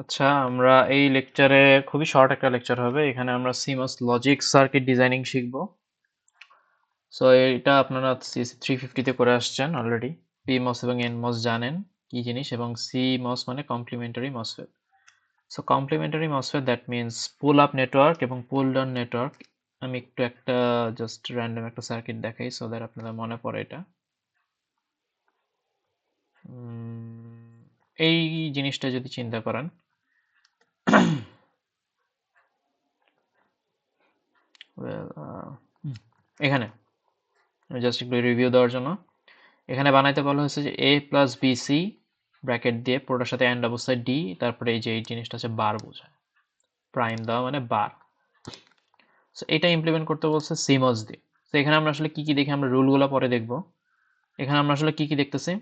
আচ্ছা, আমরা এই লেকচারে খুবই শর্ট একটা লেকচার হবে। এখানে আমরা সিমস লজিক সার্কিট ডিজাইনিং শিখব। সো এটা আপনারা CC350 তে করে আসছেন অলরেডি। পিমস এবং এনমস জানেন কি জিনিস, এবং সিমস মানে complementary MOSFET. So complementary MOSFET that means pull up network এবং পুল ডাউন নেটওয়ার্ক। আমি একটু একটা জাস্ট র্যান্ডম একটা সার্কিট দেখাই সো দ্যাট আপনাদের মনে পড়ে এটা। এই জিনিসটা যদি চিন্তা করেন, well, এখানে জাস্ট একটু রিভিউ দেওয়ার জন্য এখানে বানাইতে বলা হয়েছে যে a প্লাস বিসি ব্র্যাকেট দিয়ে পুরোটার সাথে অ্যান্ড অবস্থায় ডি, তারপরে এই যে এই জিনিসটা হচ্ছে বার বোঝায়, প্রাইম দেওয়া মানে বার। সো এটা ইমপ্লিমেন্ট করতে বলছে সিমস দিয়ে। তো এখানে আমরা আসলে কি কি দেখি, আমরা রুলগুলো পরে দেখব। এখানে আমরা আসলে কি কি দেখতেছি,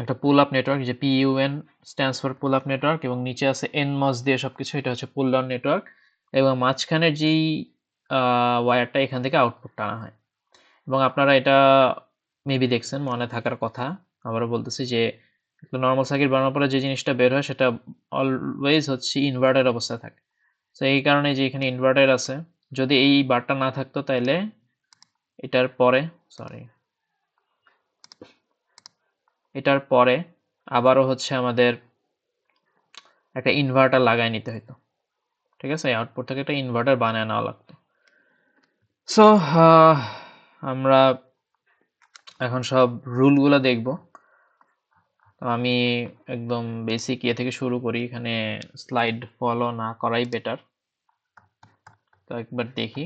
একটা পুল আপ নেটওয়ার্ক, যে PUN stands for pool up network, এবং নিচে আছে এনমস দিয়ে সবকিছু, এটা হচ্ছে পুল ডাউন নেটওয়ার্ক, এবং মাঝখানের যেই ওয়্যারটা এখান থেকে আউটপুট টানা হয়। এবং আপনারা এটা মেবি দেখছেন, মনে থাকার কথা। আবারও বলতেছি যে একটা নর্মাল সার্কিট বানানোর পরে যে জিনিসটা বের হয় সেটা অলওয়েজ হচ্ছে ইনভার্টার অবস্থায় থাকে। তো এই কারণে যে এখানে ইনভার্টার আছে, যদি এই বারটা না থাকতো তাহলে এটার পরে, সরি, এটার পরে আবারও হচ্ছে আমাদের একটা ইনভার্টার লাগাই নিতে হতো। ঠিক আছে, আউটপুট থেকে একটা ইনভার্টার বানায় নেওয়া লাগতো। সো আমরা এখন সব রুলগুলো দেখব। তো আমি একদম বেসিক ইয়ে থেকে শুরু করি, এখানে স্লাইড ফলো না করাই বেটার। তো একবার দেখি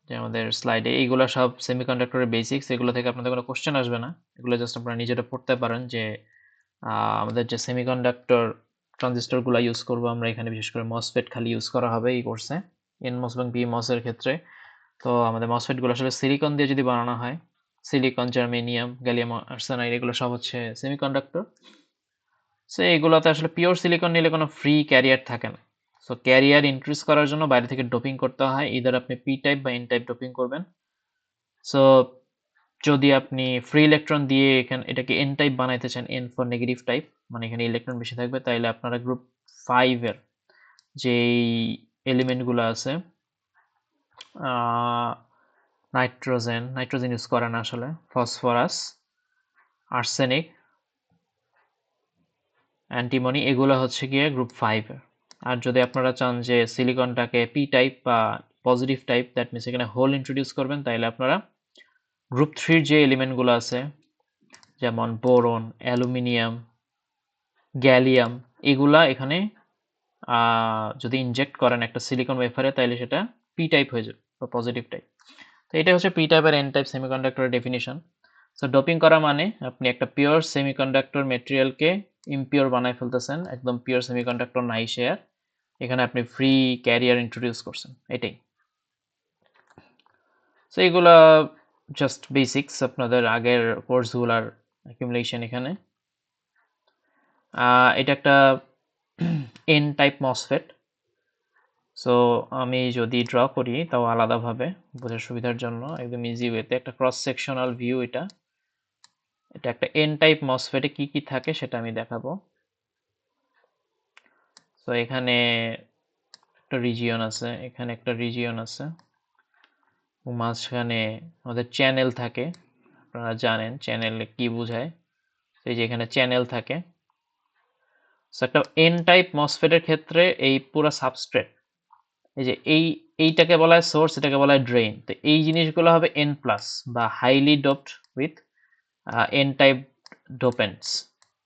যে আমাদের স্লাইডে এইগুলো সব সেমিকন্ডাক্টরের বেসিক্স, এগুলো থেকে আপনাদের কোনো কোশ্চেন আসবে না। এগুলো জাস্ট আপনারা নিজেরা পড়তে পারেন যে আমাদের যে সেমিকন্ডাক্টর ট্রানজিস্টরগুলো ইউজ করব আমরা এখানে, বিশেষ করে মসফেট খালি ইউজ করা হবে এই কোর্সে, এনমস এবং পিমস এর ক্ষেত্রে। তো আমাদের মসফেটগুলো আসলে সিলিকন দিয়ে যদি বানানো হয়, সিলিকন, জার্মেনিয়াম, গ্যালিয়াম আর্সেনাইড, এগুলো সব হচ্ছে সেমিকন্ডাক্টর। সো এগুলোতে আসলে পিওর সিলিকন নিলে কোনো ফ্রি ক্যারিয়ার থাকে না। সো ক্যারিয়ার ইনক্রিজ করার জন্য বাইরে থেকে ডোপিং করতে হয়, ইদার আপনি পি টাইপ বা এন টাইপ ডোপিং করবেন। সো যদি আপনি ফ্রি ইলেকট্রন দিয়ে এটাকে এন টাইপ বানাইতে চান, এন ফর নেগেটিভ টাইপ, মানে এখানে ইলেকট্রন বেশি থাকবে, তাইলে আপনারা গ্রুপ 5 এর যেই এলিমেন্টগুলো আছে, নাইট্রোজেন, নাইট্রোজেন ইউজ করে না আসলে, ফসফরাস, আর্সেনিক, অ্যান্টিমনি, এগুলো হচ্ছে গিয়ে গ্রুপ 5 এর। আর যদি আপনারা চান যে সিলিকনটাকে পি টাইপ বা পজিটিভ টাইপ, দ্যাট মিনস এখানে হোল ইন্ট্রোডিউস করবেন, তাইলে আপনারা গ্রুপ 3 যে এলিমেন্টগুলো আছে, যেমন বোরন, অ্যালুমিনিয়াম, গ্যালিয়াম, এগুলা এখানে যদি ইনজেক্ট করেন একটা সিলিকন ওয়েফারে, তাইলে সেটা পি টাইপ হয়ে যাবে বা পজিটিভ টাইপ। তো এটা হচ্ছে পি টাইপ আর এন টাইপ সেমিকন্ডাক্টরের ডেফিনিশন। সো ডোপিং করা মানে আপনি একটা পিওর সেমিকন্ডাক্টর মেটেরিয়ালকে ইমপিওর বানায় ফেলতেছেন, একদম পিওর সেমিকন্ডাক্টর নাই সে আর, এখানে আপনি ফ্রি ক্যারিয়ার ইন্ট্রোডিউস করছেন, এটাই। সো এগুলা জাস্ট বেসিক্স আপনাদের আগের কোর্সগুলার অ্যাকিউমুলেশন এখানে। এটা একটা এন টাইপ মসফেট। সো আমি যদি ড্র করি তাও আলাদাভাবে বোঝার সুবিধার জন্য, একদম ইজি ওয়েতে একটা ক্রস সেকশনাল ভিউ। এটা এটা একটা এন টাইপ মসফেটে কি কি থাকে সেটা আমি দেখাবো। তো এখানে একটা রিজিয়ন আছে, এখানে একটা রিজিয়ন আছে, মাঝখানে আমাদের চ্যানেল থাকে। আপনারা জানেন চ্যানেল কি বোঝায়, এই যে এখানে চ্যানেল থাকে। সো একটা এন টাইপ মসফেটের ক্ষেত্রে এই পুরো সাবস্ট্রেট, এই যে এইটাকে বলা হয় সোর্স, এটাকে বলা হয় ড্রেন। তো এই জিনিসগুলো হবে এন প্লাস বা highly doped with N type dopants.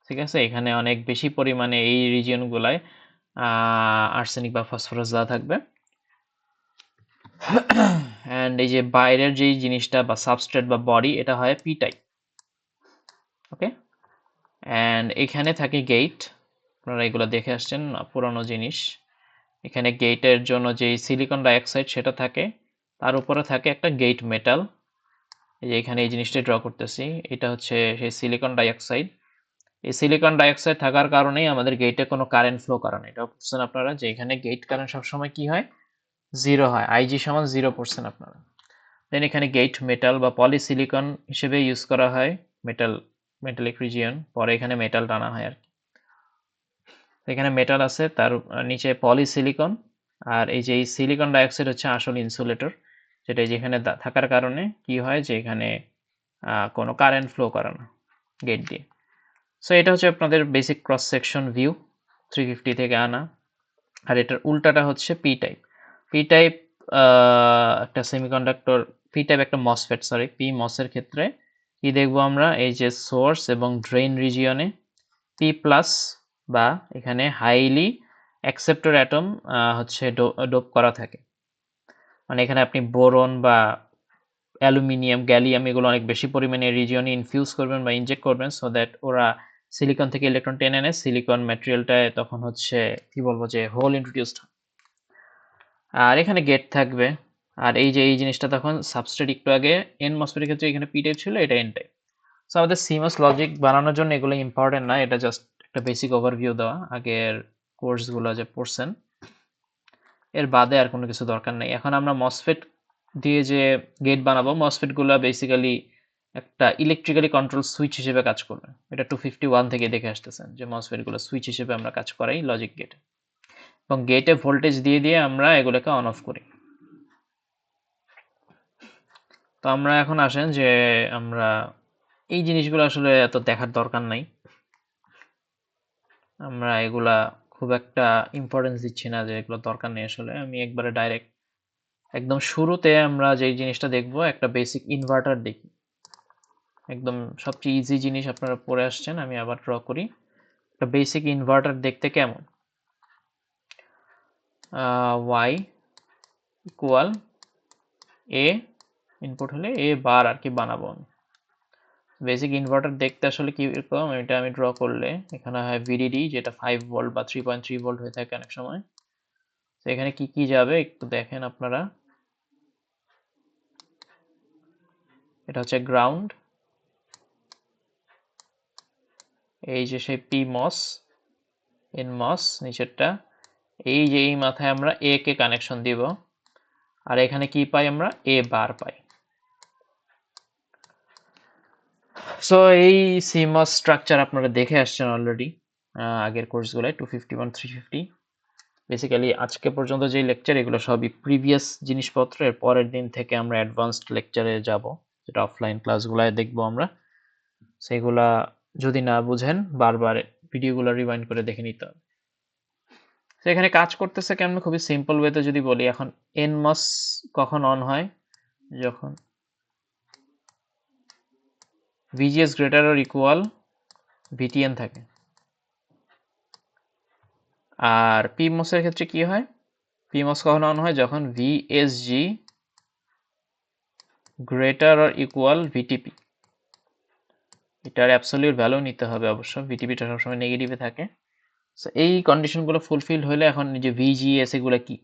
ঠিক আছে, এখানে অনেক বেশি পরিমাণে এই রিজিয়নগুলায় আর্সেনিক বা ফসফরাস দেওয়া থাকবে। অ্যান্ড এই যে বাইরের যেই জিনিসটা বা সাবস্ট্রেট বা বডি, এটা হয় পি টাইপ। ওকে, অ্যান্ড এখানে থাকে গেট। আপনারা এগুলো দেখে আসছেন, পুরানো জিনিস। এখানে গেটের জন্য যেই সিলিকন ডাইঅক্সাইড সেটা থাকে, তার উপরে থাকে একটা গেট মেটাল। এই যে এখানে এই জিনিসটা ড্র করতেছি, এটা হচ্ছে সেই সিলিকন ডাইঅক্সাইড। এই সিলিকন ডাইঅক্সাইড থাকার কারণেই আমাদের গেটে কোনো কারেন্ট ফ্লো করে না। এটা বুঝছেন আপনারা যে এখানে গেট কারেন্ট সবসময় কি হয়, জিরো হয়, আইজি সমান 0% আপনারা। দেন এখানে গেট মেটাল বা পলিসিলিকন হিসেবে ইউজ করা হয়, মেটাল, মেটালিক রিজিয়ন, পরে এখানে মেটাল টানা হয় আর কি। এখানে মেটাল আছে, তার নিচে পলিসিলিকন, আর এই যে এই সিলিকন ডাইঅক্সাইড হচ্ছে আসল ইনসুলেটর, যেটা যেখানে থাকার কারণে কি হয় যে এখানে কোনো কারেন্ট ফ্লো করে না গেট দিয়ে। সো এটা হচ্ছে আপনাদের বেসিক ক্রস সেকশন ভিউ 350 থেকে আনা। আর এটার উল্টাটা হচ্ছে পি টাইপ। পি টাইপ একটা সেমিকন্ডাক্টর, পি টাইপ একটা মসফেট, সরি পি মসের ক্ষেত্রে কি দেখবো আমরা, এই যে সোর্স এবং ড্রেন রিজিয়নে পি প্লাস বা এখানে হাইলি অ্যাকসেপ্টর অ্যাটম হচ্ছে ডোপ করা থাকে। মানে এখানে আপনি বোরন বা অ্যালুমিনিয়াম, গ্যালিয়াম এগুলো অনেক বেশি পরিমাণে রিজিয়নে ইনফিউজ করবেন বা ইনজেক্ট করবেন, সো দ্যাট ওরা সিলিকন থেকে ইলেকট্রন টেনে নেয়, সিলিকন ম্যাটেরিয়ালটায় তখন হচ্ছে কি বলবো যে হোল ইন্ট্রোডিউসড। আর এখানে গেট থাকবে, আর এই যে এই জিনিসটা তখন সাবস্ট্রেট একটু আগে এন মসফেটের ক্ষেত্রে এখানে পি টাইপ ছিল, এটা এন টাইপ। সো আমাদের সিমস লজিক বানানোর জন্য এগুলো ইম্পর্টেন্ট না, এটা জাস্ট একটা বেসিক ওভারভিউ দেওয়া আগের কোর্সগুলো যে পড়ছেন এর বাদে আর কোনো কিছু দরকার নেই। এখন আমরা মসফেট দিয়ে যে গেট বানাবো, মসফেটগুলো বেসিক্যালি একটা ইলেকট্রিক্যালি কন্ট্রোল সুইচ হিসেবে কাজ করবে। এটা 251 থেকে দেখে আসতেছেন যে মসফেটগুলো সুইচ হিসেবে আমরা কাজ করাই লজিক গেটে, এবং গেটে ভোল্টেজ দিয়ে দিয়ে আমরা এগুলোকে অন অফ করি। তো আমরা এখন আসেন যে আমরা এই জিনিসগুলো আসলে এত দেখার দরকার নাই, আমরা এগুলা খুব একটা ইম্পর্টেন্স দিচ্ছি না যে এগুলো দরকার নেই আসলে। আমি একবারে ডাইরেক্ট একদম শুরুতে আমরা যে জিনিসটা দেখব, একটা বেসিক ইনভার্টার দেখি, একদম সবচেয়ে ইজি জিনিস আপনারা পড়ে আসছেন। আমি আবার ড্র করি একটা বেসিক ইনভার্টার দেখতে কেমন। ওয়াই ইকুয়াল এ, ইনপুট হলে এ বার আর কি বানাবো আমি। বেসিক ইনভার্টার দেখতে আসলে কি রকম, এটা আমি ড্র করলে এখানে হয় ভিডিডি, যেটা 5 ভোল্ট বা 3.3 ভোল্ট হয়ে থাকে অনেক সময়। তো এখানে কি কি যাবে একটু দেখেন আপনারা। এটা হচ্ছে গ্রাউন্ড, এই যে সেই পি মস, এন মস নিচেরটা, এই যে এই মাথায় আমরা এ কে কানেকশন দিব, আর এখানে কি পাই আমরা, এ বার পাই। সো এই সিমস স্ট্রাকচার আপনারা দেখে আসছেন অলরেডি আগের কোর্সগুলোয় 251, 350। বেসিক্যালি আজকে পর্যন্ত যে লেকচার, এগুলো সবই প্রিভিয়াস জিনিসপত্রের পরের দিন থেকে আমরা অ্যাডভান্সড লেকচারে যাব, যেটা অফলাইন ক্লাসগুলায় দেখবো আমরা। সেগুলা যদি না বুঝেন বারবার ভিডিওগুলো রিওয়াইন্ড করে দেখে নিতে হবে। তো এখানে কাজ করতেছে কেমন, খুবই সিম্পল ওয়েতে যদি বলি, এখন এনমস কখন অন হয়, যখন VGS greater or equal VTN থাকে। আর PMOS এর ক্ষেত্রে কি হয়, PMOS কখন অন হয়, যখন VSG greater or equal VTP। এটার অ্যাবসলিউট ভ্যালু নিতে হবে অবশ্য, VTPটা সবসময় নেগেটিভে থাকে। সো এই কন্ডিশনগুলো ফুলফিল হলে এখন এই যে VGS এগুলো কি,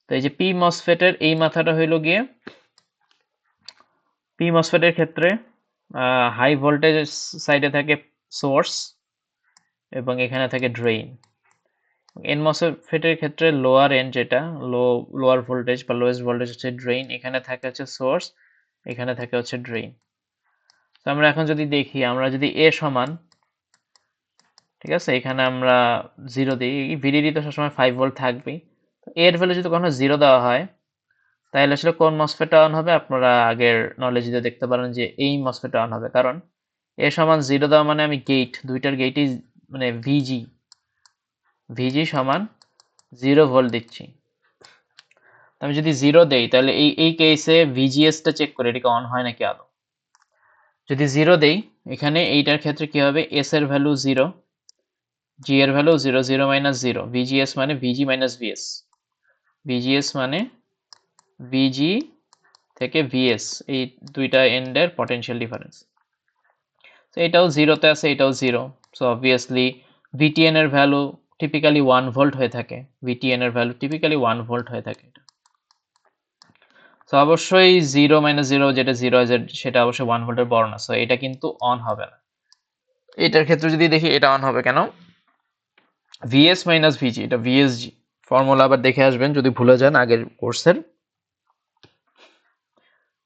তো এই যে পি মসফেটের এই মাথাটা হইল গিয়ে, পি মসফেটের ক্ষেত্রে হাই ভোল্টেজ সাইডে থাকে সোর্স এবং এখানে থাকে ড্রেইন। এন মসফেটের ক্ষেত্রে লোয়ার এন্ড, যেটা লোয়ার ভোল্টেজ বা লোয়েস্ট ভোল্টেজ হচ্ছে ড্রেইন, এখানে থাকে হচ্ছে সোর্স, এখানে থাকে হচ্ছে ড্রেইন। তো আমরা এখন যদি দেখি, আমরা যদি এ সমান, ঠিক আছে, এখানে আমরা 0 দিই, ভিডিডি তো সবসময় 5 ভোল্ট থাকবেই, এর ভ্যালু যদি কখনো 0 দেওয়া হয়, তাহলে আসলে কোন মসফেটটা অন হবে, আপনারা আগের নলেজ দিয়ে দেখতে পারেন যে এই মসফেটটা অন হবে, কারণ এ সমান 0 দেওয়া মানে আমি গেট, দুইটার গেটই মানে ভিজি সমান 0 ভোল্ট দিচ্ছি। আমি যদি 0 দেই, তাহলে এই কেসে ভিজিএসটা চেক করে এটাকে অন হয় নাকি আদৌ। যদি 0 দেই, এখানে এইটার ক্ষেত্রে কি হবে, এস এর ভ্যালু 0, জি এর ভ্যালু 0, 0 মাইনাস 0, ভিজিএস মানে ভিজি মাইনাস ভিএস, ভিজিএস মানে ভিজি থেকে ভিএস, এই দুইটা এন্ডের পটেনশিয়াল ডিফারেন্স। তো এটাও 0-তে আছে, এটাও 0, সো অবভিয়াসলি ভিটিএন এর ভ্যালু টিপিক্যালি 1 ভোল্ট হয়ে থাকে, ভিটিএন এর ভ্যালু টিপিক্যালি 1 ভোল্ট হয়ে থাকে। সো অবশ্যই 0 মাইনাস 0, যেটা 0 সেটা অবশ্যই 1 ভোল্টের বড় না, সো এটা কিন্তু অন হবে না। এটার ক্ষেত্রে যদি দেখি এটা অন হবে কেন, ভিএস মাইনাস ভিজি, এটা ভিএসজি ফর্মুলা আবার দেখে আসবেন যদি ভুলে যান আগের কোর্সের।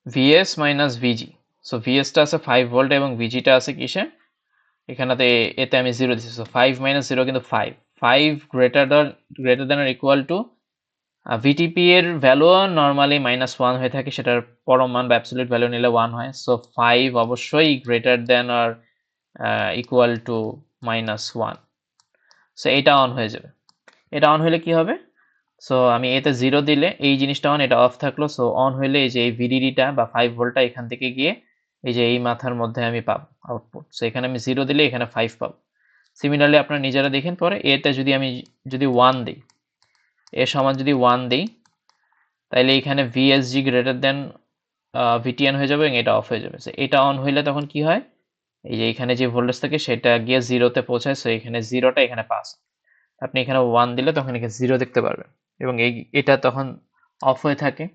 ভিএস মাইনাস ভিজি, সো ভিএসটা আছে 5 ভোল্ট এবং ভিজিটা আছে কিসে, এখানেতে এতে আমি 0 দিচ্ছি, সো 5 মাইনাস 0 কিন্তু 5, 5 greater than or equal to VTP এর ভ্যালু নর্মালি -1 হয়ে থাকে, সেটার পরম মান বা অ্যাবসলিউট ভ্যালু নিলে 1 হয়। সো 5 অবশ্যই greater than or equal to -1। So এটা অন হয়ে যাবে। এটা অন হলে কি হবে? সো আমি এতে 0 দিলে এই জিনিসটা অন, এটা অফ থাকলো। সো অন হইলে এই যে এই ভিডিডিটা বা 5 ভোল্টটা এখান থেকে গিয়ে এই যে এই মাথার মধ্যে আমি পাবো আউটপুট। সো এখানে আমি 0 দিলে এখানে 5 পাবো। সিমিলারলি আপনারা নিজেরা দেখেন পরে এতে যদি আমি 1 দিই, এ সমান যদি 1 দিই, তাইলে এখানে ভিএসজি গ্রেটার দেন ভিটিএন হয়ে যাবে এবং এটা অফ হয়ে যাবে। সো এটা অন হইলে তখন কি হয়? এই যে এখানে যে ভোল্টেজ থাকে সেটা গিয়ে 0-তে পৌঁছায়। সো এখানে 0টা এখানে পাস। আপনি এখানে 1 দিলে তখন এখানে 0 দেখতে পারবেন এবং এটা তখন অফ হয়ে থাকে।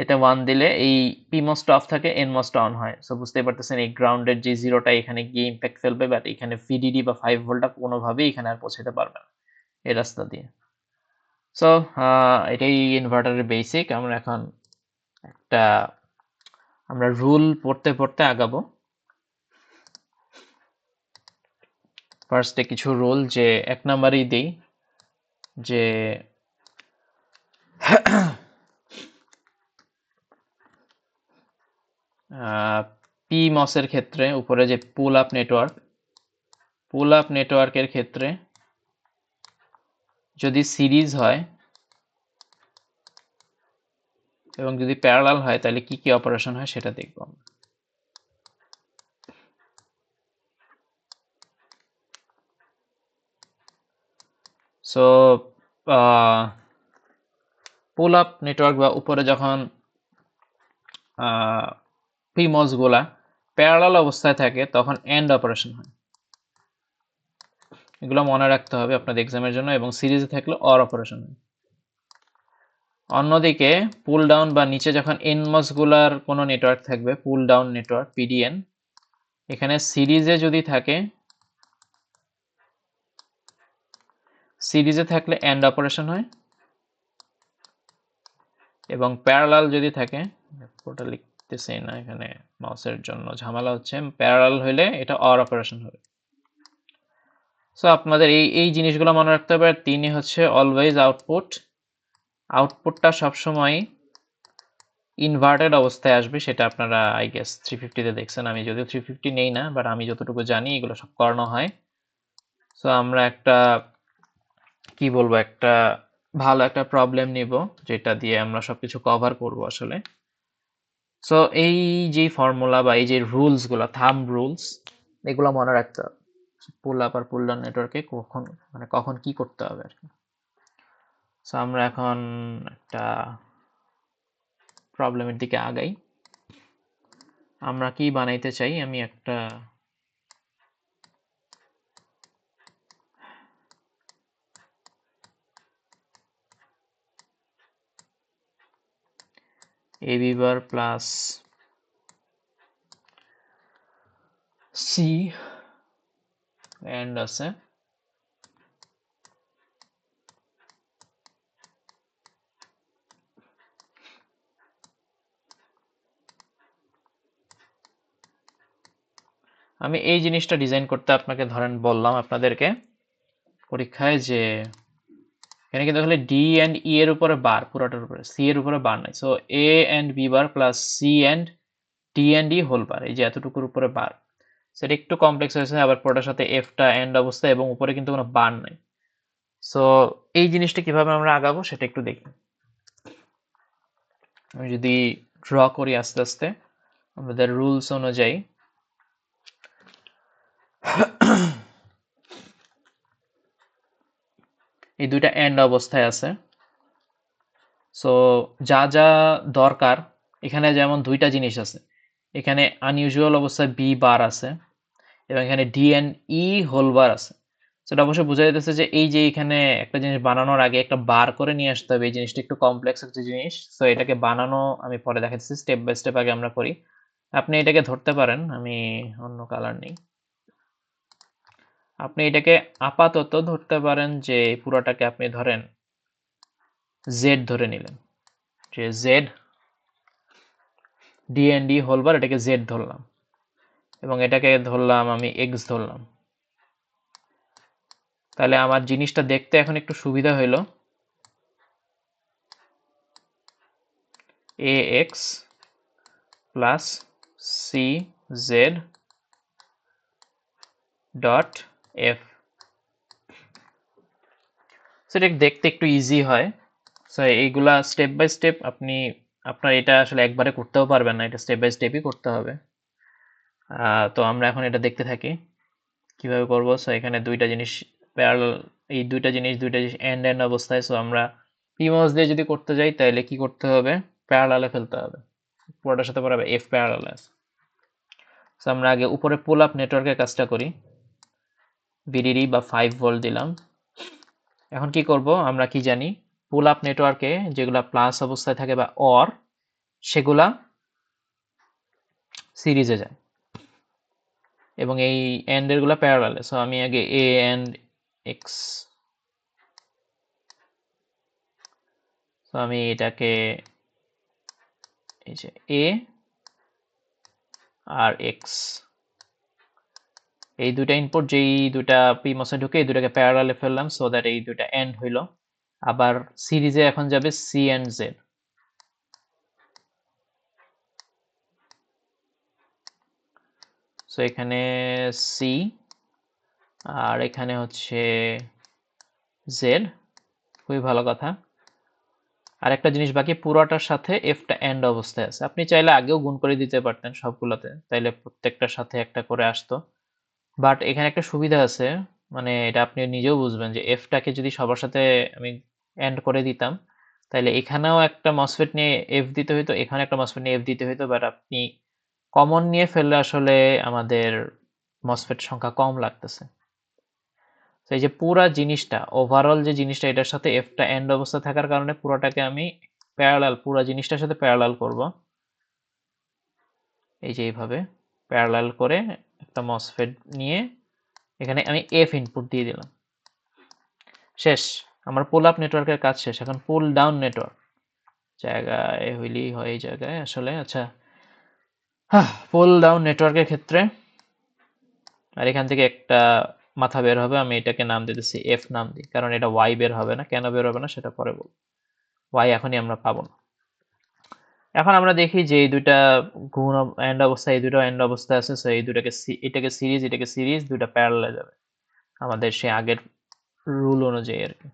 এটা 1 দিলে এই পিমসটা অফ থাকে, এনমসটা অন হয়। সো বুঝতেই পারতেছেন এই গ্রাউন্ডের যে 0টা এখানে গিয়ে ইম্প্যাক্ট ফেলবে, বাট এখানে ভিডিডি বা 5 ভোল্টটা কোনোভাবেই এখানে আর পৌঁছাতে পারবে না এই রাস্তা দিয়ে। সো এটাই ইনভার্টারের বেসিক। আমরা রুল পড়তে পড়তে আগাবো। ফার্স্টে কিছু রুল যে 1 নাম্বারই দিই, যে পিমসের ক্ষেত্রে উপরে যে পুল আপ নেটওয়ার্কের ক্ষেত্রে যদি সিরিজ হয় এবং যদি প্যারালাল হয় তাহলে কি কি অপারেশন হয় সেটা দেখব আমরা। সো পুল আপ নেটওয়ার্ক বা উপরে যখন পিমস গুলা প্যারালাল অবস্থায় থাকে তখন এন্ড অপারেশন হয়। এগুলো মনে রাখতে হবে আপনাদের এক্সামের জন্য। এবং সিরিজে থাকলে অর অপারেশন হয়। অন্যদিকে পুল ডাউন বা নিচে যখন এনমস গুলার কোনো নেটওয়ার্ক থাকবে, পুল ডাউন নেটওয়ার্ক পিডিএন, এখানে সিরিজে যদি থাকে, সিরিজে থাকলে এন্ড অপারেশন হয় এবং প্যারালাল যদি থাকে, পুরোটা লিখতেছি না এখানে মাউসের জন্য ঝামেলা হচ্ছে, প্যারালাল হইলে এটা অর অপারেশন হবে। সো আপনাদের এই জিনিসগুলো মনে রাখতে হবে। তিনি হচ্ছে অলওয়েজ আউটপুটটা সবসময় ইনভার্টেড অবস্থায় আসবে, সেটা আপনারা আই গেস 350-তে দেখছেন। আমি যদিও 350 নেই না, বাট আমি যতটুকু জানি এগুলো সব করানো হয়। সো আমরা একটা কি বলবো, একটা ভালো একটা প্রবলেম নিব যেটা দিয়ে আমরা সবকিছু কভার করব আসলে। সো এই যে ফর্মুলা বা এই যে রুলস গুলা, থাম্ব রুলস, এগুলো মনে রাখতে হবে পুল আপ আর পুল ডাউন নেটওয়ার্কে কখন কি করতে হবে আর কি। সো আমরা এখন একটা প্রবলেমের দিকে আগাই। আমরা কি বানাইতে চাই, আমি একটা AB bar plus C and আছে, আমি এই জিনিসটা ডিজাইন করতে আপনাকে ধরেন বললাম আপনাদেরকে পরীক্ষায় যে এখানে কিন্তু তাহলে ডি এন্ড ই এর উপরে বার, পুরোটার উপরে সি এর উপরে বার নাই। So A and B bar plus C and D and E whole bar, এই যে এতটুকুর উপরে বার। সেটা একটু কমপ্লেক্স হয়েছে, আবার পুরোটার সাথে এফটা এন্ড অবস্থা এবং উপরে কিন্তু কোনো বার নাই। সো এই জিনিসটা কিভাবে আমরা আগাবো সেটা একটু দেখি। আমি যদি ড্র করি আস্তে আস্তে আমাদের রুলস অনুযায়ী, এই দুইটা এন্ড অবস্থায় আছে। সো যা যা দরকার, এখানে যেমন দুইটা জিনিস আছে, এখানে আনইউজুয়াল অবস্থায় বি বার আছে এবং এখানে D and E whole bar আছে। সেটা অবশ্যই বোঝা যাইতেছে যে এই যে এখানে একটা জিনিস বানানোর আগে একটা বার করে নিয়ে আসতে হবে। এই জিনিসটা একটু কমপ্লেক্স একটা জিনিস। সো এটাকে বানানো আমি পরে দেখাচ্ছি, স্টেপ বাই স্টেপ আগে আমরা করি। আপনি এটাকে ধরতে পারেন, আমি অন্য কালার নেই। আপনি এটাকে আপাতত ধরতে পারেন যে পুরোটাকে আপনি ধরেন জেড ধরে নিলেন, যে Z D and D whole bar, এটাকে জেড ধরলাম এবং এটাকে ধরলাম আমি এক্স ধরলাম। তাহলে আমার জিনিসটা দেখতে এখন একটু সুবিধা হইল। ax plus cz dot f, সেটা দেখতে একটু ইজি হয়। সো এইগুলা স্টেপ বাই স্টেপ আপনার এটা আসলে একবারে করতেও পারবেন না, এটা স্টেপ বাই স্টেপই করতে হবে। তো আমরা এখন এটা দেখতে থাকি কিভাবে করব। সো এখানে দুইটা জিনিস প্যারালাল, এই দুইটা জিনিস এন্ড এন্ড অবস্থায়। সো আমরা পিমস দিয়ে যদি করতে যাই তাহলে কি করতে হবে, প্যারালালে ফেলতে হবে, পুরোটার সাথে পুরো এফ প্যারালাল আছে। সো আমরা আগে উপরে পুল আপ নেটওয়ার্কের কাজটা করি, ভিডিডি বা 5 ভোল্ট দিলাম। এখন কি করব, আমরা কি জানি পুল আপ নেটওয়ার্কে যেগুলা প্লাস অবস্থায় থাকে বা অর, সেগুলা সিরিজে যায় এবং এই এন্ডের গুলা প্যারালালে। সো আমি আগে এ এন্ড এক্স, তো আমি এটাকে এই যে এ আর এক্স, এই দুইটা ইনপুট যেই দুইটা পিমসে ঢুকে এই দুটাকে প্যারালালে ফেললাম, সো দ্যাট এই দুইটা এন্ড হইল। আবার সিরিজে এখন যাবে সি এন্ড জেড। সো এখানে সি আর এখানে হচ্ছে জেড, খুবই ভালো কথা। আর একটা জিনিস বাকি, পুরোটার সাথে এফটা এন্ড অবস্থায় আছে। আপনি চাইলে আগেও গুণ করে দিতে পারতেন সবগুলোতে, তাইলে প্রত্যেকটার সাথে একটা করে আসতো। বাট এখানে একটা সুবিধা আছে, মানে এটা আপনি নিজেও বুঝবেন যে এফটাকে যদি সবার সাথে আমি এন্ড করে দিতাম তাহলে এখানেও একটা মসফেট নিয়ে এফ দিতে হইতো, এখানে একটা মসফেট নিয়ে এফ দিতে হইতো। বাট আপনি কমন নিয়ে ফেললে আসলে আমাদের মসফেট সংখ্যা কম লাগতেছে। তো এই যে পুরা জিনিসটা, ওভারঅল যে জিনিসটা, এটার সাথে এফটা এন্ড অবস্থা থাকার কারণে পুরোটাকে আমি প্যারালাল, পুরা জিনিসটার সাথে প্যারালাল করব। এই যে এইভাবে প্যারালাল করে একটা মসফেট নিয়ে এখানে আমি এফ ইনপুট দিয়ে দিলাম। শেষ, আমার পুল আপ নেটওয়ার্কের কাজ শেষ। এখন পুল ডাউন নেটওয়ার্ক জায়গায় হইলেই হয়, এই জায়গায় আসলে। আচ্ছা, পুল ডাউন নেটওয়ার্কের ক্ষেত্রে আর এখান থেকে একটা মাথা বের হবে, আমি এটাকে নাম দিতেছি এফ নাম দিই, কারণ এটা ওয়াই বের হবে না। কেন বের হবে না সেটা পরে বলবো, ওয়াই এখনই আমরা পাবো না। এখন আমরা দেখি যে এই দুইটা গুণ এন্ড অবস্থা, এই দুটো এন্ড অবস্থা আছে। সো এই দুটাকে এটাকে সিরিজ দুইটা প্যারালালে যাবে আমাদের সে আগের রুল অনুযায়ী আর কি।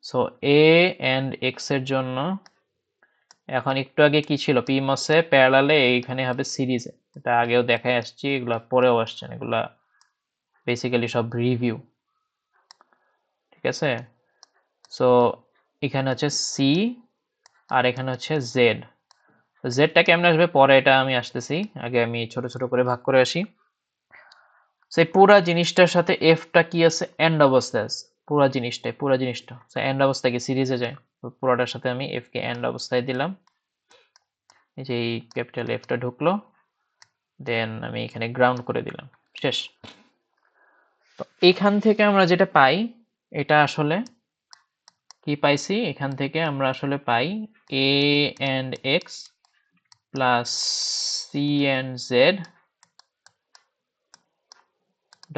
সো এ এন্ড এক্স এর জন্য এখন একটু আগে কি ছিল, পিমসে প্যারালালে, এইখানে হবে সিরিজে। এটা আগেও দেখাই আসছি, এগুলা পরেও আসছেন, এগুলা বেসিক্যালি সব রিভিউ, ঠিক আছে। সো এখানে হচ্ছে সি আর এখানে হচ্ছে জেড। জেডটা কেমনে আসবে পরে, এটা আমি আসতেছি, আগে আমি ছোট ছোট করে ভাগ করে আসি। সেই পুরা জিনিসটার সাথে এফটা কি আছে, এন্ড অবস্থায় আছে। পুরা জিনিসটা এন্ড অবস্থায় কি সিরিজে যায়, পুরোটার সাথে আমি এফ কে এন্ড অবস্থায় দিলাম। এই যে এই ক্যাপিটাল এফটা ঢুকলো, দেন আমি এখানে গ্রাউন্ড করে দিলাম, শেষ। তো এখান থেকে আমরা যেটা পাই, এটা আসলে কি পাইছি, এখান থেকে আমরা আসলে পাই A and X plus C and Z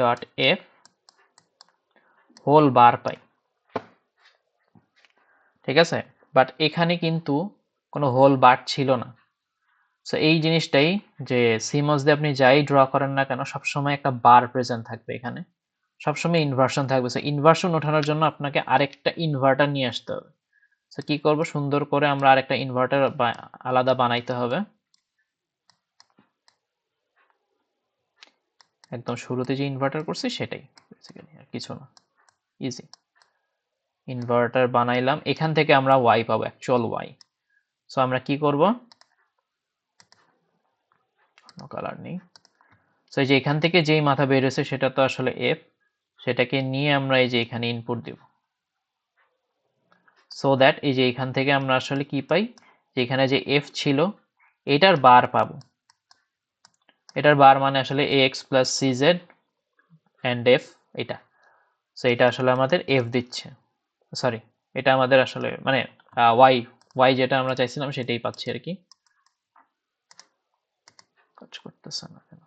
dot F whole bar পাই, ঠিক আছে। বাট এখানে কিন্তু কোনো হোল বার ছিল না। সো এই জিনিসটাই, যে সিমস দিয়ে আপনি যাই ড্র করেন না কেন সবসময় একটা বার প্রেজেন্ট থাকবে এখানে, সবসময় ইনভার্সন থাকবে। সো ইনভার্সন ওঠানোর জন্য আপনাকে আরেকটা ইনভার্টার নিয়ে আসতে হবে। সো কি করব, সুন্দর করে আমরা আরেকটা ইনভার্টার আলাদা বানাইতে হবে। একদম শুরুতে যে ইনভার্টার করছি সেটাই, বেসিক্যালি আর কিছু না, ইজি। ইনভার্টার বানাইলাম, এখান থেকে আমরা ওয়াই পাবো, অ্যাকচুয়াল ওয়াই। সো আমরা কি করব, কোনো কালার নেই। সো এই যে এখান থেকে যেই মাথা বের হয়েছে সেটা তো আসলে এফ, সেটাকে নিয়ে আমরা এই যে এখানে ইনপুট দিব। সো দ্যাট এই যে এখান থেকে আমরা আসলে কি পাই, যে এখানে যে এফ ছিল এটার বার পাবো। এটার বার মানে আসলে ax plus cz and F, এটা। সো এটা আসলে আমাদের এফ দিচ্ছে, সরি, এটা আমাদের আসলে মানে ওয়াই, ওয়াই যেটা আমরা চাইছিলাম সেটাই পাচ্ছি আর কি। কাজ করতেছে না কেন,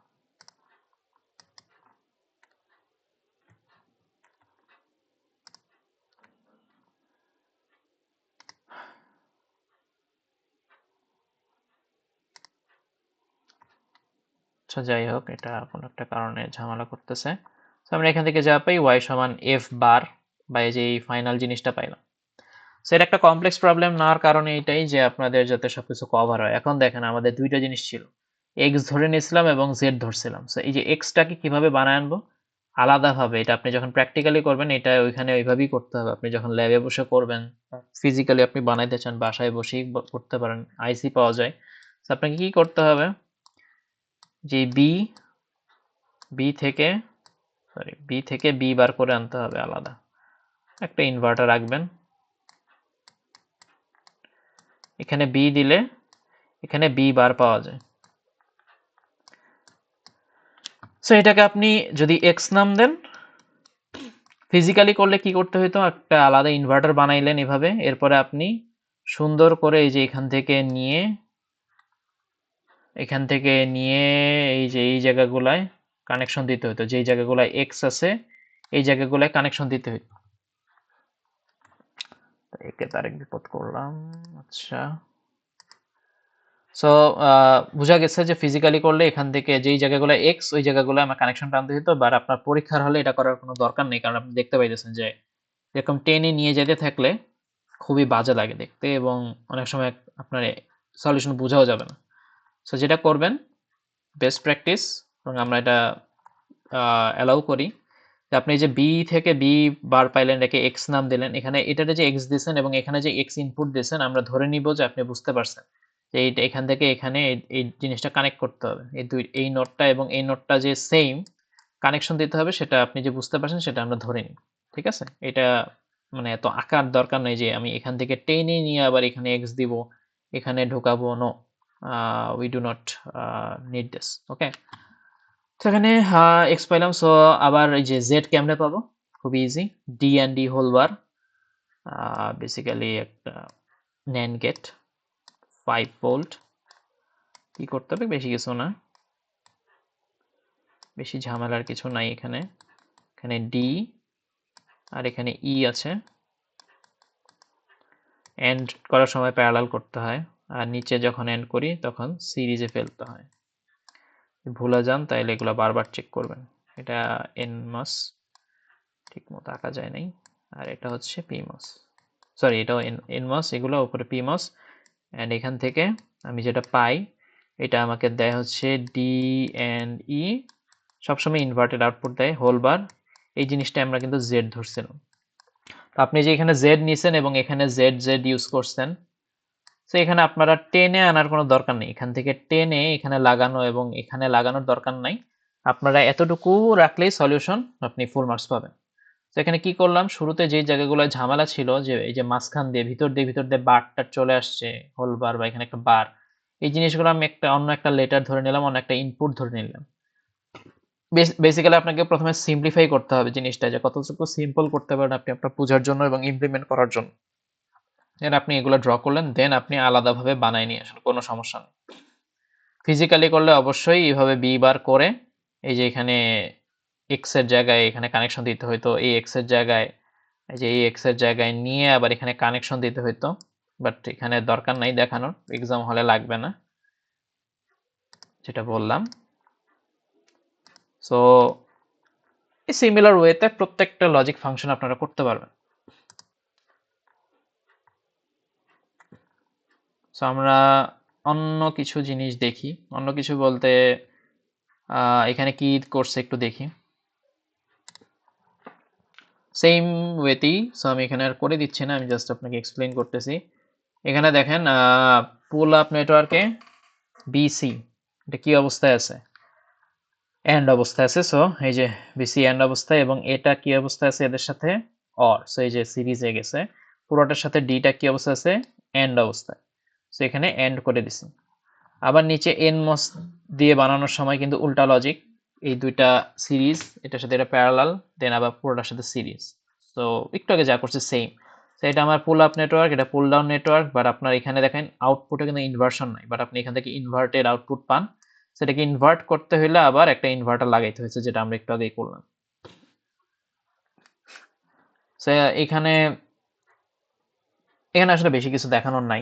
আচ্ছা যাই হোক, এটা কোনো একটা কারণে ঝামেলা করতেছে। তো আমরা এখান থেকে যা পাই y সমান f বার, বা এই যে এই ফাইনাল জিনিসটা পাইলাম। সো এটা একটা কমপ্লেক্স প্রবলেম নেওয়ার কারণে এটাই যে আপনাদের যাতে সবকিছু কভার হয়। এখন দেখেন আমাদের দুইটা জিনিস ছিল, x ধরে নিয়েছিলাম এবং z ধরছিলাম। সো এই যে xটাকে কিভাবে বানায় আনবো আলাদাভাবে, এটা আপনি যখন প্র্যাকটিক্যালি করবেন এটা ওইখানে ওইভাবেই করতে হবে। আপনি যখন ল্যাবে বসে করবেন, ফিজিক্যালি আপনি বানাইতে চান বাসায় বসেই করতে পারেন, আইসি পাওয়া যায়। তো আপনাকে কি করতে হবে, যে বি থেকে বি বার করে আনতে হবে আলাদা। একটা ইনভার্টার রাখবেন, এখানে বি দিলে এখানে বি বার পাওয়া যায়। সো এটাকে আপনি যদি এক্স নাম দেন, ফিজিক্যালি করলে কি করতে হতো, একটা আলাদা ইনভার্টার বানাইলেন এভাবে, এরপরে আপনি সুন্দর করে এই যে এখান থেকে নিয়ে এই যে এই জায়গাগুলায় কানেকশন দিতে হতো, যেই জায়গাগুলায় এক্স আছে এই জায়গাগুলায় কানেকশন দিতে হতো। একে তারেক বিপদ করলাম। আচ্ছা, সো বোঝা গেছে যে ফিজিক্যালি করলে এখান থেকে যেই জায়গাগুলো এক্স ওই জায়গাগুলো আমার কানেকশন টানতে হতো, বাট আপনার পরীক্ষার হলে এটা করার কোনো দরকার নেই, কারণ আপনি দেখতে পাইতেছেন যে এরকম টেনে নিয়ে যেতে থাকলে খুবই বাজে লাগে দেখতে, এবং অনেক সময় আপনার সলিউশন বোঝাও যাবে না। সো যেটা করবেন, বেস্ট প্র্যাকটিস, এবং আমরা এটা অ্যালাউ করি, যে আপনি যে বি থেকে বি বার পাইলেন, এটাকে এক্স নাম দিলেন, এখানে এটাতে যে এক্স দিয়েছেন এবং এখানে যে এক্স ইনপুট দিয়েছেন, আমরা ধরে নিব যে আপনি বুঝতে পারছেন যে এইটা এখান থেকে এখানে এই জিনিসটা কানেক্ট করতে হবে, এই নোটটা এবং এই নোটটা যে সেম কানেকশন দিতে হবে, সেটা আপনি যে বুঝতে পারছেন সেটা আমরা ধরে নিই। ঠিক আছে, এটা মানে এত আঁকার দরকার নেই যে আমি এখান থেকে টেনে নিয়ে আবার এখানে এক্স দিব, এখানে ঢোকাবো, no, we do not need this. Okay, তো এখানে এক্স পাইলাম। সো আবার এই যে জেড কেমনে পাবো, খুবই easy, D and D whole bar, basically একটা ন্যান্ড গেট 5 ভোল্ট। কি করতে হবে, বেশি কিছু না, বেশি ঝামেলার কিছু নাই এখানে। এখানে ডি আর এখানে ই আছে, এন্ড করার সময় প্যারালাল করতে হয়, আর নিচে যখন এন্ড করি তখন সিরিজে ফেলতে হয়। ভুলে যান তাইলে এগুলো বারবার চেক করবেন। এটা এন মাস, ঠিক মতো আঁকা যায় নাই, আর এটা হচ্ছে পি মাস, সরি এটাও এন মাস, এগুলো উপরে পি মাস, অ্যান্ড এখান থেকে আমি যেটা পাই এটা আমাকে দেয় হচ্ছে ডি অ্যান্ড ই, সবসময় ইনভার্টেড আউটপুট দেয় হোল বার। এই জিনিসটা আমরা কিন্তু জেড ধরছিলাম, তো আপনি যে এখানে জেড নিছেন এবং এখানে জেড জেড ইউজ করছেন, তো এখানে আপনারা টেনে আনার কোনো দরকার নেই, এখান থেকে টেনে এখানে লাগানো এবং এখানে লাগানোর দরকার নাই, আপনারা এতটুকু রাখলেই সলিউশন আপনি ফুল মার্কস পাবেন। তো এখানে কি করলাম, শুরুতে যে জায়গাগুলো ঝামেলা ছিল, যে এই যে মাঝখান দিয়ে ভিতর দিয়ে বারটা চলে আসছে, হোল বার বা এখানে একটা বার, এই জিনিসগুলো আমি একটা অন্য একটা লেটার ধরে নিলাম, অন্য একটা ইনপুট ধরে নিলাম। বেসিক্যালি আপনাকে প্রথমে সিম্পলিফাই করতে হবে জিনিসটা, যে কতটুকু সিম্পল করতে পারেন আপনি আপনার বোঝার জন্য এবং ইমপ্লিমেন্ট করার জন্য। দেন আপনি এগুলো ড্র করলেন, দেন আপনি আলাদাভাবে বানায় নিয়ে আসেন, কোনো সমস্যা নেই। ফিজিক্যালি করলে অবশ্যই এইভাবে বি বার করে, এই যে এখানে এক্স এর জায়গায় এখানে কানেকশন দিতে হইতো, এই এক্স এর জায়গায় এই যে এই এক্স এর জায়গায় নিয়ে আবার এখানে কানেকশন দিতে হইতো, বাট এখানে দরকার নাই দেখানোর, এক্সাম হলে লাগবে না, যেটা বললাম। সো এই সিমিলার ওয়েতে প্রত্যেকটা লজিক ফাংশন আপনারা করতে পারবেন। সো আমরা অন্য কিছু জিনিস দেখি, অন্য কিছু বলতে এখানে কি করছে একটু দেখি, সেম ওয়েতেই। সো আমি এখানে আর করে দিচ্ছি না, আমি জাস্ট আপনাকে এক্সপ্লেইন করতেছি। এখানে দেখেন পুল আপ নেটওয়ার্কে বিসি এটা কি অবস্থায় আছে, এন্ড অবস্থায় আছে। সো এই যে বিসি এন্ড অবস্থায়, এবং এটা কি অবস্থায় আছে এদের সাথে, অর। সো এই যে সিরিজে গেছে, পুরোটার সাথে ডিটা কি অবস্থা আছে, এন্ড অবস্থায়। সো এখানে এন্ড করে দিছি। আবার নিচে এন মস দিয়ে বানানোর সময় কিন্তু উল্টা লজিক, এই দুইটা সিরিজ, এটার সাথে এটা প্যারালাল, দেন আবার পুরোটার সাথে সিরিজ। সো একটু আগে যা করছে সেম। তো এটা আমার পুল আপ নেটওয়ার্ক, এটা পুল ডাউন নেটওয়ার্ক, বাট আপনার এখানে দেখেন আউটপুটে কিন্তু ইনভার্সন নাই, বাট আপনি এখান থেকে ইনভার্টেড আউটপুট পান। সেটাকে ইনভার্ট করতে হলে আবার একটা ইনভার্টার লাগাইতে হয়েছে, যেটা আমরা একটু আগেই করলাম। সো এখানে এখানে আসলে বেশি কিছু দেখানোর নাই।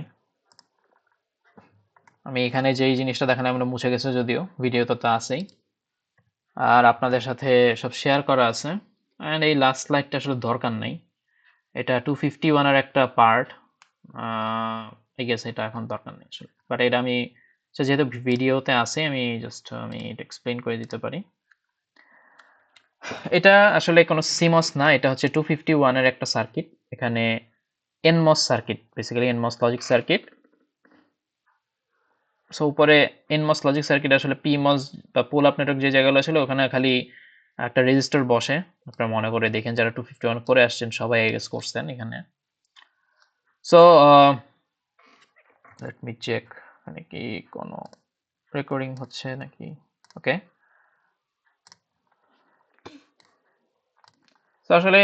আমি এখানে যেই জিনিসটা দেখালাম আমরা মুছে গেছে যদিও, ভিডিওতে তো আছেই, আর আপনাদের সাথে সব শেয়ার করা আছে। অ্যান্ড এই লাস্ট স্লাইডটা আসলে দরকার নেই, এটা 251 এর একটা পার্ট, আই গেস এটা এখন দরকার নেই আসলে, বাট এটা আমি যেহেতু ভিডিওতে আছে আমি এটা এক্সপ্লেন করে দিতে পারি। এটা আসলে কোনো সিমস না, এটা হচ্ছে 251 এর একটা সার্কিট। এখানে NMOS circuit, basically NMOS logic circuit. So উপরে এনমস লজিক সার্কিট আসলে পিমস বা পুল আপ নেটওয়ার্ক যে জায়গাগুলো ছিল ওখানে খালি একটা রেজিস্টার বসে, আপনারা মনে করে দেখেন যারা 251 করে আসছেন সবাই গেস করছেন এখানে। সো লেট মি চেক এখানে কি কোনো রেকর্ডিং হচ্ছে নাকি। ওকে, তো আসলে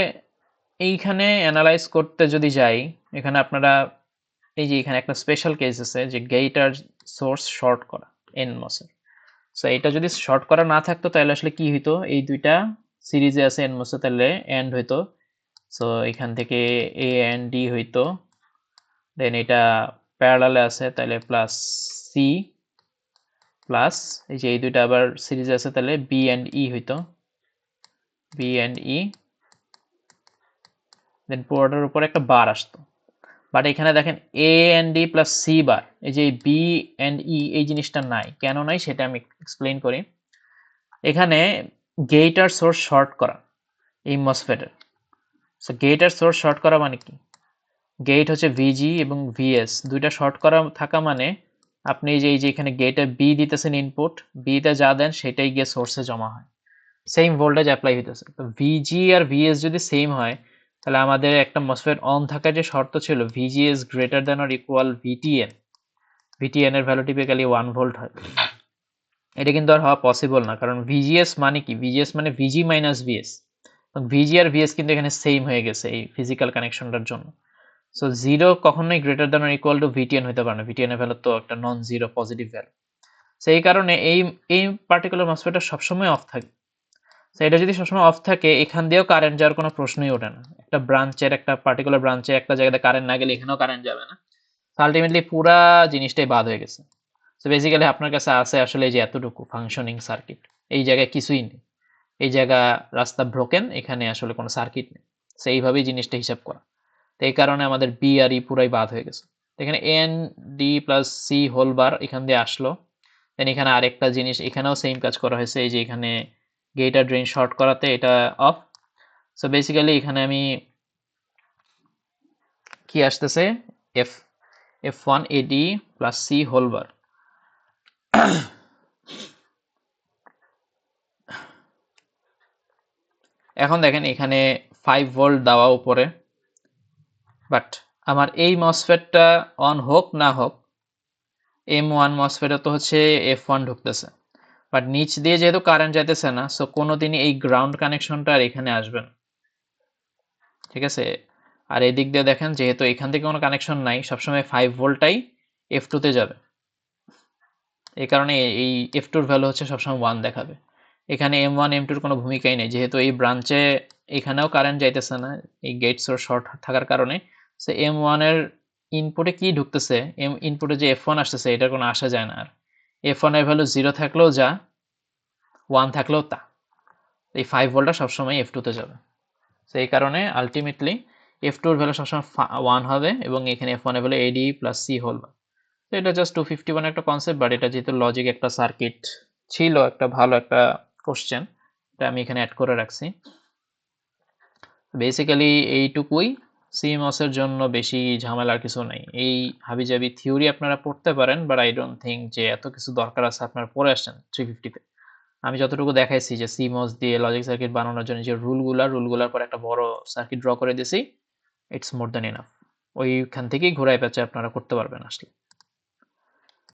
এইখানে অ্যানালাইজ করতে যদি যাই, এখানে আপনারা এই যে এখানে একটা স্পেশাল কেস আছে যে গেট আর সোর্স শর্ট করা এনমসের। সো এটা যদি শর্ট করা না থাকতো তাহলে আসলে কি হইতো, এই দুইটা সিরিজে আছে এনমসে তাহলে এন্ড হইতো। সো এখান থেকে এ এন্ড ডি হইতো, দেন এটা প্যারালালে আছে তাহলে প্লাস সি, প্লাস এই যে এই দুইটা আবার সিরিজে আছে তাহলে বি এন্ড ই হইতো, বি এন্ড ই, দেন পুরোটার উপর একটা বার আসতো। বাট এখানে দেখেন A and D plus C bar, এই যে বি এন্ড ই এই জিনিসটা নাই, কেন নাই সেটা আমি এক্সপ্লেন করি। এখানে গেট আর সোর্স শর্ট করা এই মসফেটের। সো গেট আর সোর্স শর্ট করা মানে কি, গেট হচ্ছে ভিজি এবং ভিএস দুইটা শর্ট করা থাকা মানে আপনি এই যে এখানে গেটে বি দিতেছেন ইনপুট, বিতে যা দেন সেটাই গিয়ে সোর্সে জমা হয়, সেম ভোল্টেজ অ্যাপ্লাই হইতেছে। তো ভিজি আর ভিএস যদি সেম হয় তাহলে আমাদের একটা মসফেট অন থাকার যে শর্ত ছিল VGS greater than or equal VTN, VTN এর ভ্যালু টিপিক্যালি 1 ভোল্ট হয়। এটা কিন্তু আর হওয়া পসিবল না, কারণ ভিজিএস মানে কি, ভিজিএস মানে ভিজি মাইনাস ভিএস, ভিজি আর ভিএস কিন্তু এখানে সেম হয়ে গেছে এই ফিজিক্যাল কানেকশনটার জন্য। সো জিরো কখনোই greater than or equal to VTN হতে পারে না, ভিটিএন এর ভ্যালু তো একটা নন জিরো পজিটিভ ভ্যালু। সেই কারণে এই পার্টিকুলার মসফেটটা সবসময় অফ থাকে। সো এটা যদি সবসময় অফ থাকে এখান দিয়েও কারেন্ট যাওয়ার কোনো প্রশ্নই ওঠে না, একটা ব্রাঞ্চের একটা পার্টিকুলার ব্রাঞ্চে একটা জায়গাতে কারেন্ট না গেলে এখানেও কারেন্ট যাবে না। আলটিমেটলি পুরা জিনিসটাই বাদ হয়ে গেছে। সো বেসিক্যালি আপনার কাছে আছে আসলে এই যে এতটুকু ফাংশনিং সার্কিট, এই জায়গায় কিছুই নেই, এই জায়গা রাস্তা ব্রোকেন, এখানে আসলে কোনো সার্কিট নেই। সো এইভাবেই জিনিসটা হিসাব করা, তো এই কারণে আমাদের বি আর ই পুরাই বাদ হয়ে গেছে। এখানে N D plus C whole bar এখান দিয়ে আসলো, দেন এখানে আরেকটা জিনিস এখানেও সেম কাজ করা হয়েছে, এই যে এখানে গেট আর ড্রেন শর্ট করাতে এটা অফ। সো বেসিক্যালি এখানে আমি কি আসতেছে F F1 AD plus C whole bar. এখন দেখেন এখানে 5 ভোল্ট দেওয়া উপরে, বাট আমার এই মসফেটটা অন হোক না হোক M1 মসফেটে তো হচ্ছে F1 ঢুকতেছে, বাট নিচ দিয়ে যেহেতু কারেন্ট যাইতেছে না, সো কোনোদিনই এই গ্রাউন্ড কানেকশনটা আর এখানে আসবে না, ঠিক আছে। আর এই দিক দিয়ে দেখেন যেহেতু এখান থেকে কোনো কানেকশন নাই, সবসময় 5 ভোল্টটাই F2 তে যাবে, এই কারণে এই F2 এর ভ্যালু হচ্ছে সবসময় 1 দেখাবে। এখানে M1 M2 এর কোনো ভূমিকাই নেই, যেহেতু এই ব্রাঞ্চে এখানেও কারেন্ট যাইতেছে না এই গেট সোর্স শর্ট থাকার কারণে। সো M1 এর ইনপুটে কি ঢুকতেছে, ইনপুটে যে F1 আসতেছে এটার কোনো আসা যায় না। আর F1 এর ভ্যালু 0 থাকলেও যা, 1 থাকলেও তা, এই 5 ভোল্টটা সবসময় F2 তে যাবে। সো এই কারণে আলটিমেটলি F2 এর ভ্যালু সবসময় 1 হবে এবং এখানে F1 এর value AD plus C whole. তো এটা জাস্ট 251 একটা কনসেপ্ট, বাট এটা যেহেতু লজিক একটা সার্কিট ছিল, একটা ভালো একটা কোশ্চেন, এটা আমি এখানে অ্যাড করে রাখছি। বেসিক্যালি এইটুকুই, সিমস এর জন্য বেশি ঝামেলার কিছু নাই। এই হাবিজাবি থিওরি আপনারা পড়তে পারেন, বাট আই ডোন্ট থিঙ্ক যে এত কিছু দরকার আছে আপনারা পড়ে আসছেন 350-তে। আমি যতটুকু দেখাইছি যে সিমস দিয়ে লজিক সার্কিট বানানোর জন্য যে রুলগুলার পর একটা বড় সার্কিট ড্র করে দিয়েছি, ইটস মোর দ্যান এনাফ। ওইখান থেকেই ঘোরায় পেঁচে আপনারা করতে পারবেন আসলে।